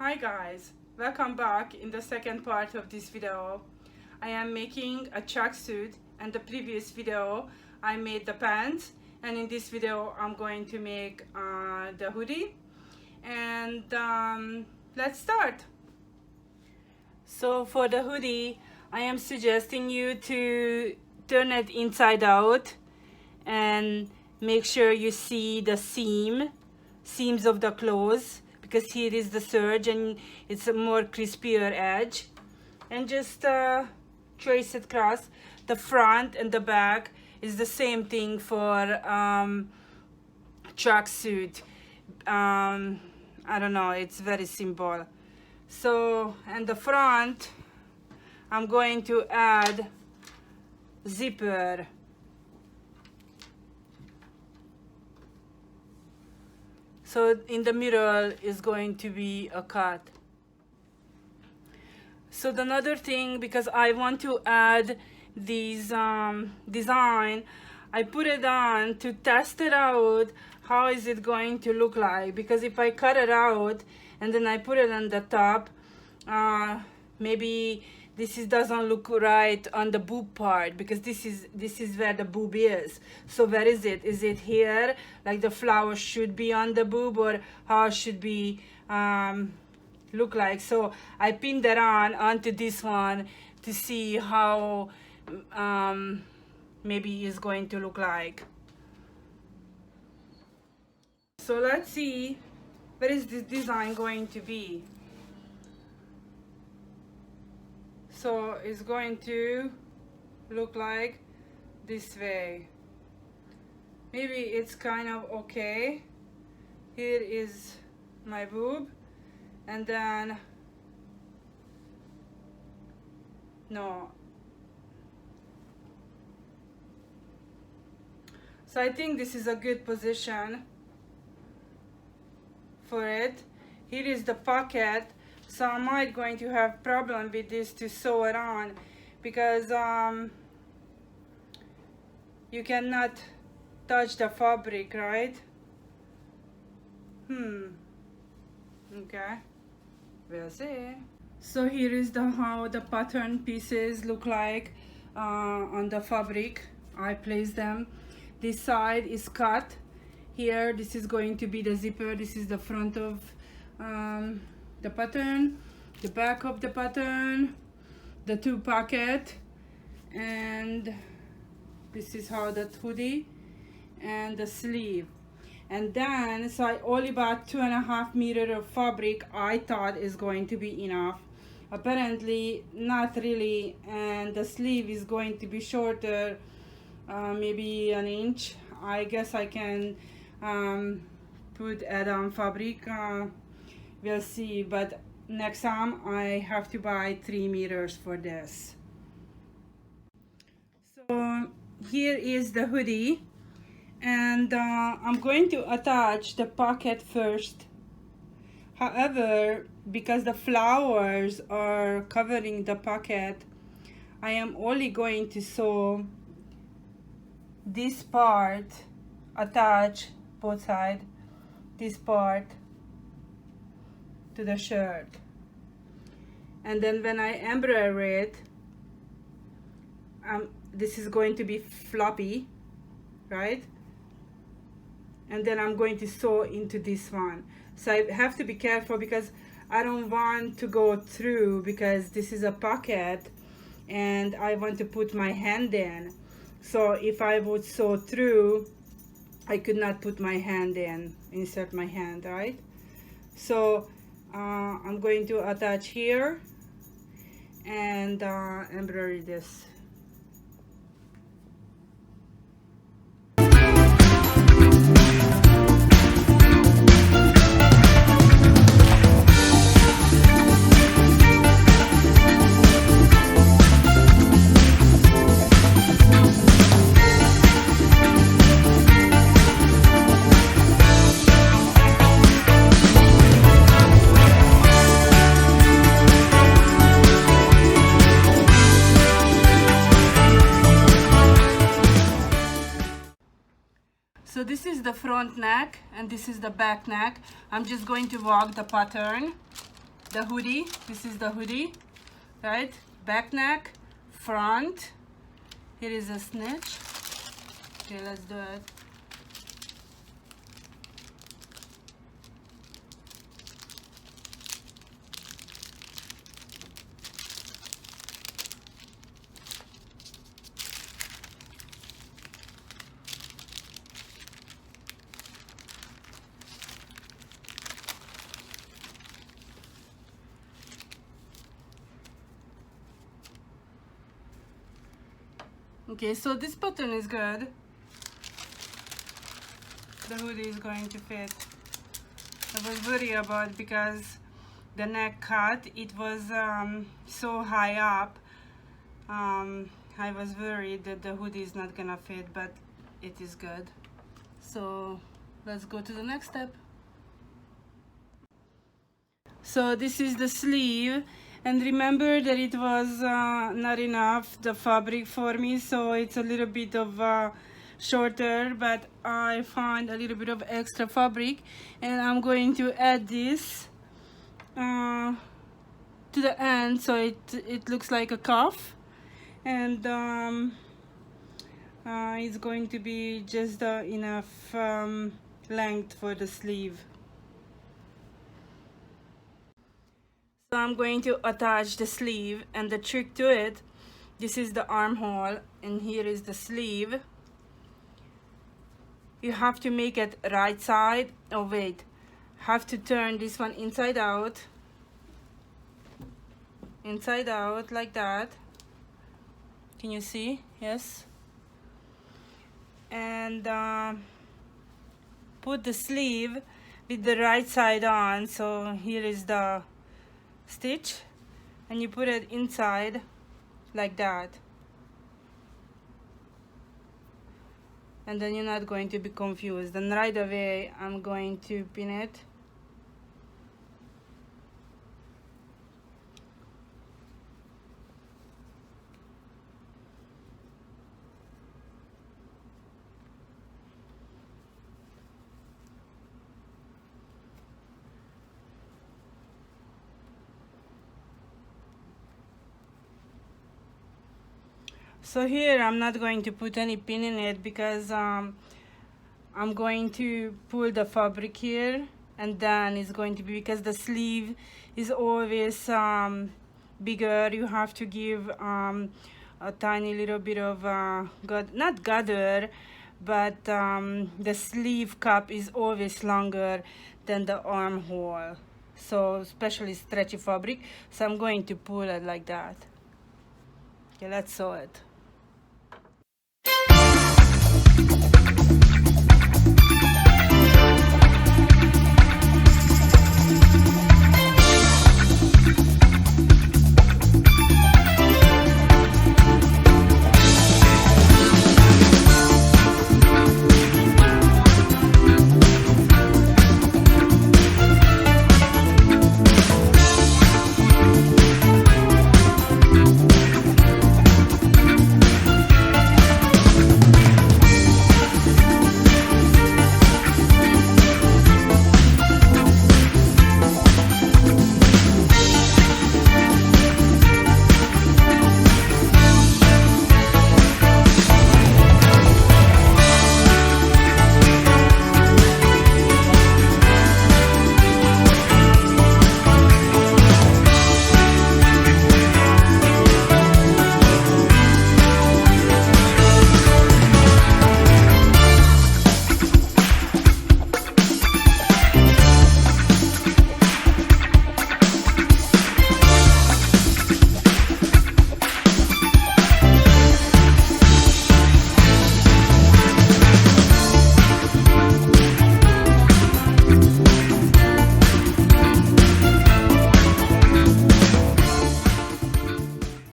Hi guys, welcome back. In the second part of this video I am making a tracksuit, and the previous video I made the pants, and in this video I'm going to make the hoodie. And let's start. So for the hoodie I am suggesting you to turn it inside out and make sure you see the seams of the clothes, because here is the serge and it's a more crispier edge, and just trace it across. The front and the back is the same thing for tracksuit. I don't know, it's very simple. So, and the front I'm going to add zipper. So in the middle is going to be a cut. So another thing, because I want to add these design, I put it on to test it out. How is it going to look like? Because if I cut it out and then I put it on the top, maybe doesn't look right on the boob part, because this is where the boob is. So where is it? Is it here, like the flower should be on the boob, or how it should be look like? So I pinned that onto this one to see how maybe it's going to look like. So let's see, where is this design going to be? So it's going to look like this way. Maybe it's kind of okay. Here is my boob, and then no. So I think this is a good position for it. Here is the pocket. So I might going to have problem with this to sew it on, because you cannot touch the fabric, right? Okay, we'll see. So here is how the pattern pieces look like on the fabric. I place them. This side is cut. Here, this is going to be the zipper. This is the front of the pattern, the back of the pattern, the two pocket, and this is how the hoodie and the sleeve. And then, so I only bought 2.5 meters of fabric. I thought is going to be enough. Apparently not really, and the sleeve is going to be shorter, maybe an inch. I guess I can put add-on fabric. We'll see, but next time I have to buy 3 meters for this. So here is the hoodie, and I'm going to attach the pocket first. However, because the flowers are covering the pocket, I am only going to sew this part, attach both sides, this part to the shirt, and then when I embroider it, this is going to be floppy, right? And then I'm going to sew into this one. So I have to be careful, because I don't want to go through, because this is a pocket and I want to put my hand in. So if I would sew through, I could not put my hand in, insert my hand, right? So I'm going to attach here and embroider this. So this is the front neck and this is the back neck. I'm just going to walk the pattern the hoodie. This is the hoodie, right? Back neck, front. Here is a snitch. Okay, let's do it. Okay, so this button is good. The hoodie is going to fit. I was worried about because the neck cut, it was so high up. I was worried that the hoodie is not gonna fit, but it is good. So let's go to the next step. So this is the sleeve, and remember that it was not enough the fabric for me, so it's a little bit of shorter, but I found a little bit of extra fabric, and I'm going to add this to the end so it looks like a cuff, and it's going to be just enough length for the sleeve. So I'm going to attach the sleeve, and the trick to it, this is the armhole and here is the sleeve. You have to make it right side. Oh wait, have to turn this one inside out like that. Can you see? Yes. And put the sleeve with the right side on. So here is the stitch, and you put it inside like that, and then you're not going to be confused. And right away I'm going to pin it. So here I'm not going to put any pin in it because I'm going to pull the fabric here, and then it's going to be, because the sleeve is always bigger, you have to give a tiny little bit of not gather, but the sleeve cup is always longer than the armhole, so especially stretchy fabric, so I'm going to pull it like that. Okay, let's sew it.